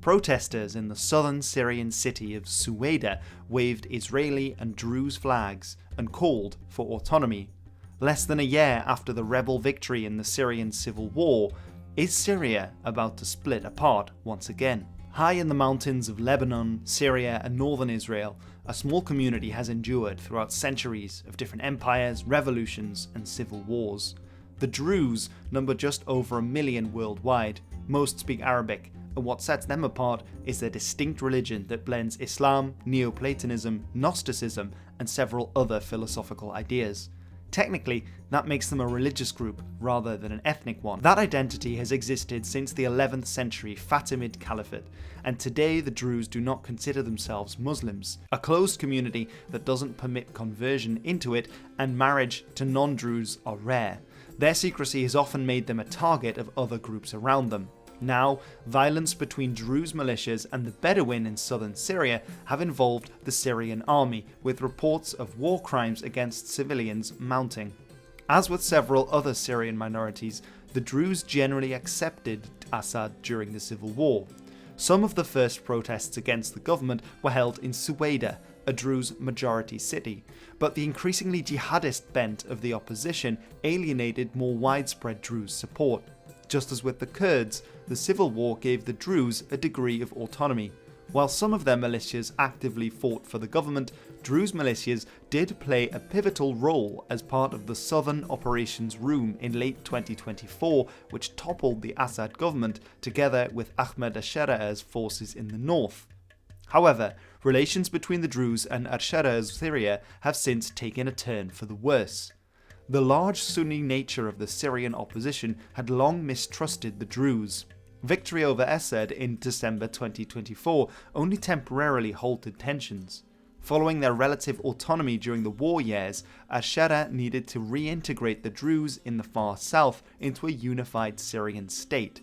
Protesters in the southern Syrian city of Suwaida waved Israeli and Druze flags and called for autonomy. Less than a year after the rebel victory in the Syrian Civil War, is Syria about to split apart once again? High in the mountains of Lebanon, Syria and northern Israel, a small community has endured throughout centuries of different empires, revolutions and civil wars. The Druze number just over 1 million worldwide. Most speak Arabic, and what sets them apart is their distinct religion that blends Islam, Neoplatonism, Gnosticism and several other philosophical ideas. Technically, that makes them a religious group rather than an ethnic one. That identity has existed since the 11th century Fatimid Caliphate, and today the Druze do not consider themselves Muslims, a closed community that doesn't permit conversion into it, and marriage to non-Druze are rare. Their secrecy has often made them a target of other groups around them. Now, violence between Druze militias and the Bedouin in southern Syria have involved the Syrian army, with reports of war crimes against civilians mounting. As with several other Syrian minorities, the Druze generally accepted Assad during the civil war. Some of the first protests against the government were held in Suwaida, a Druze majority city, but the increasingly jihadist bent of the opposition alienated more widespread Druze support. Just as with the Kurds, the civil war gave the Druze a degree of autonomy. While some of their militias actively fought for the government, Druze militias did play a pivotal role as part of the Southern Operations Room in late 2024, which toppled the Assad government together with Ahmed al-Shara's forces in the north. However, relations between the Druze and al-Shara's Syria have since taken a turn for the worse. The large Sunni nature of the Syrian opposition had long mistrusted the Druze. Victory over Assad in December 2024 only temporarily halted tensions. Following their relative autonomy during the war years, al-Shara needed to reintegrate the Druze in the far south into a unified Syrian state.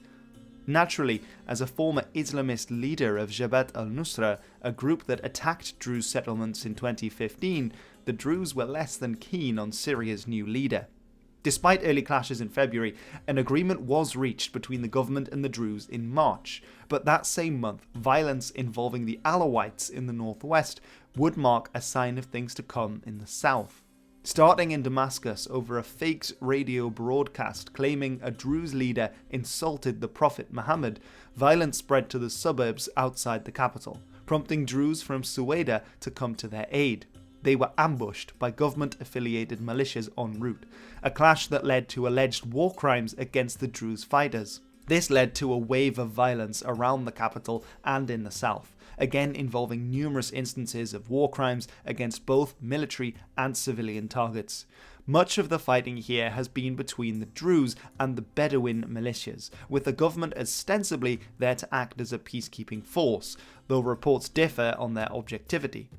Naturally, as a former Islamist leader of Jabhat al-Nusra, a group that attacked Druze settlements in 2015, the Druze were less than keen on Syria's new leader. Despite early clashes in February, an agreement was reached between the government and the Druze in March, but that same month, violence involving the Alawites in the northwest would mark a sign of things to come in the south. Starting in Damascus over a faked radio broadcast claiming a Druze leader insulted the Prophet Muhammad, violence spread to the suburbs outside the capital, prompting Druze from Suwaida to come to their aid. They were ambushed by government-affiliated militias en route, a clash that led to alleged war crimes against the Druze fighters. This led to a wave of violence around the capital and in the south, again involving numerous instances of war crimes against both military and civilian targets. Much of the fighting here has been between the Druze and the Bedouin militias, with the government ostensibly there to act as a peacekeeping force, though reports differ on their objectivity.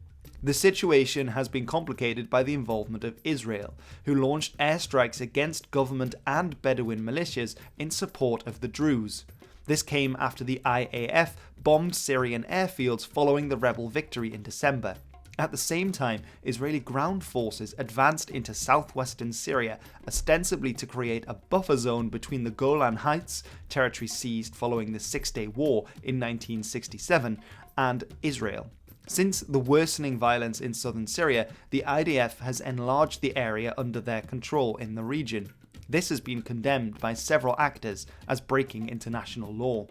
The situation has been complicated by the involvement of Israel, who launched airstrikes against government and Bedouin militias in support of the Druze. This came after the IAF bombed Syrian airfields following the rebel victory in December. At the same time, Israeli ground forces advanced into southwestern Syria, ostensibly to create a buffer zone between the Golan Heights, territory seized following the Six-Day War in 1967, and Israel. Since the worsening violence in southern Syria, the IDF has enlarged the area under their control in the region. This has been condemned by several actors as breaking international law.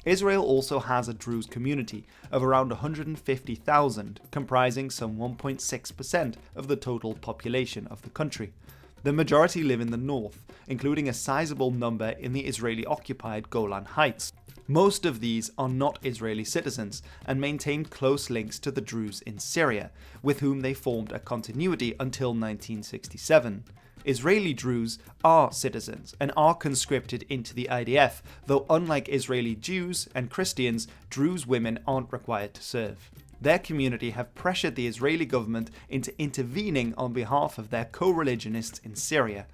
Israel also has a Druze community of around 150,000, comprising some 1.6% of the total population of the country. The majority live in the north, including a sizable number in the Israeli-occupied Golan Heights. Most of these are not Israeli citizens and maintain close links to the Druze in Syria, with whom they formed a continuity until 1967. Israeli Druze are citizens and are conscripted into the IDF, though unlike Israeli Jews and Christians, Druze women aren't required to serve. Their community have pressured the Israeli government into intervening on behalf of their co-religionists in Syria.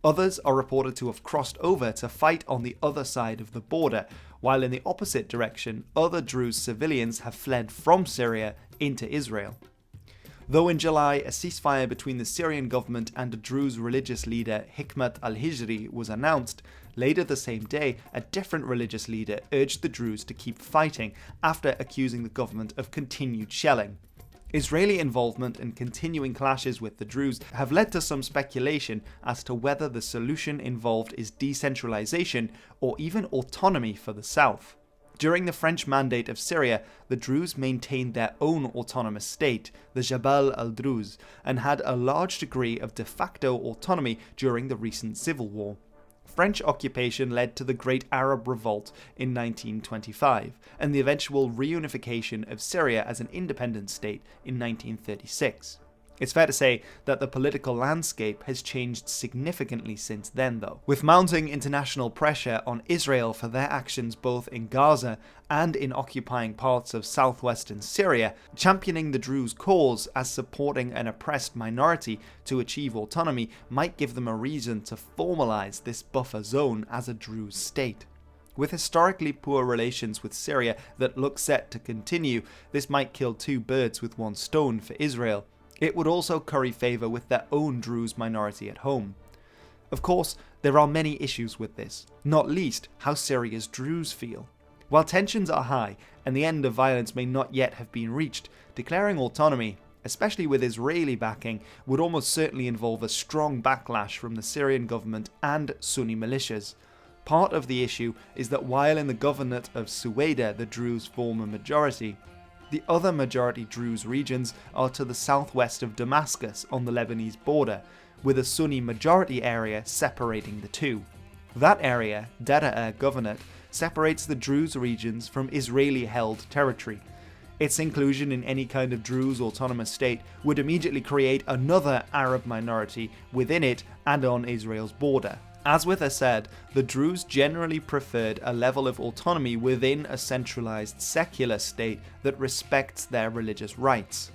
Others are reported to have crossed over to fight on the other side of the border, while in the opposite direction, other Druze civilians have fled from Syria into Israel. Though in July a ceasefire between the Syrian government and a Druze religious leader Hikmat al-Hijri was announced, Later the same day, a different religious leader urged the Druze to keep fighting after accusing the government of continued shelling. Israeli involvement and continuing clashes with the Druze have led to some speculation as to whether the solution involved is decentralization or even autonomy for the south. During the French Mandate of Syria, the Druze maintained their own autonomous state, the Jabal al-Druze, and had a large degree of de facto autonomy during the recent civil war. French occupation led to the Great Arab Revolt in 1925 and the eventual reunification of Syria as an independent state in 1936. It's fair to say that the political landscape has changed significantly since then, though. With mounting international pressure on Israel for their actions both in Gaza and in occupying parts of southwestern Syria, championing the Druze cause as supporting an oppressed minority to achieve autonomy might give them a reason to formalize this buffer zone as a Druze state. With historically poor relations with Syria that look set to continue, this might kill two birds with one stone for Israel. It would also curry favour with their own Druze minority at home. Of course, there are many issues with this, not least how Syria's Druze feel. While tensions are high and the end of violence may not yet have been reached, declaring autonomy, especially with Israeli backing, would almost certainly involve a strong backlash from the Syrian government and Sunni militias. Part of the issue is that while in the governorate of Suwaida the Druze form a majority, the other majority Druze regions are to the southwest of Damascus on the Lebanese border, with a Sunni majority area separating the two. That area, Daraa Governorate, separates the Druze regions from Israeli-held territory. Its inclusion in any kind of Druze autonomous state would immediately create another Arab minority within it and on Israel's border. As with Assad, the Druze generally preferred a level of autonomy within a centralized secular state that respects their religious rights.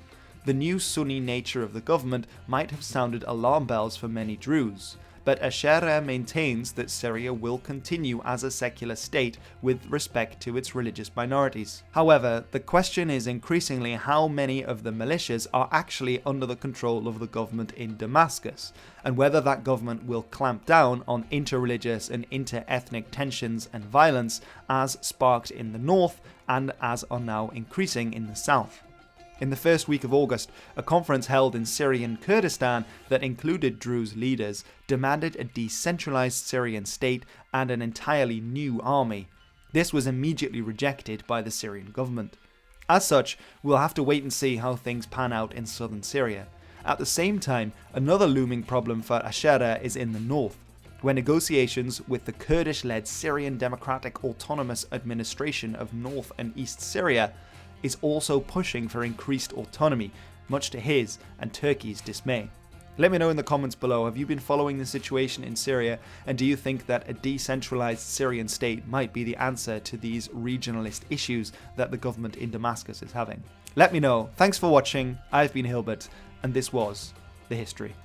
The new Sunni nature of the government might have sounded alarm bells for many Druze, but Ashara maintains that Syria will continue as a secular state with respect to its religious minorities. However, the question is increasingly how many of the militias are actually under the control of the government in Damascus, and whether that government will clamp down on inter-religious and inter-ethnic tensions and violence as sparked in the north and as are now increasing in the south. In the first week of August, a conference held in Syrian Kurdistan that included Druze leaders demanded a decentralized Syrian state and an entirely new army. This was immediately rejected by the Syrian government. As such, we'll have to wait and see how things pan out in southern Syria. At the same time, another looming problem for Ashara is in the north, where negotiations with the Kurdish-led Syrian Democratic Autonomous Administration of North and East Syria is also pushing for increased autonomy, much to his and Turkey's dismay. Let me know in the comments below, have you been following the situation in Syria, and do you think that a decentralized Syrian state might be the answer to these regionalist issues that the government in Damascus is having? Let me know. Thanks for watching. I've been Hilbert, and this was The History.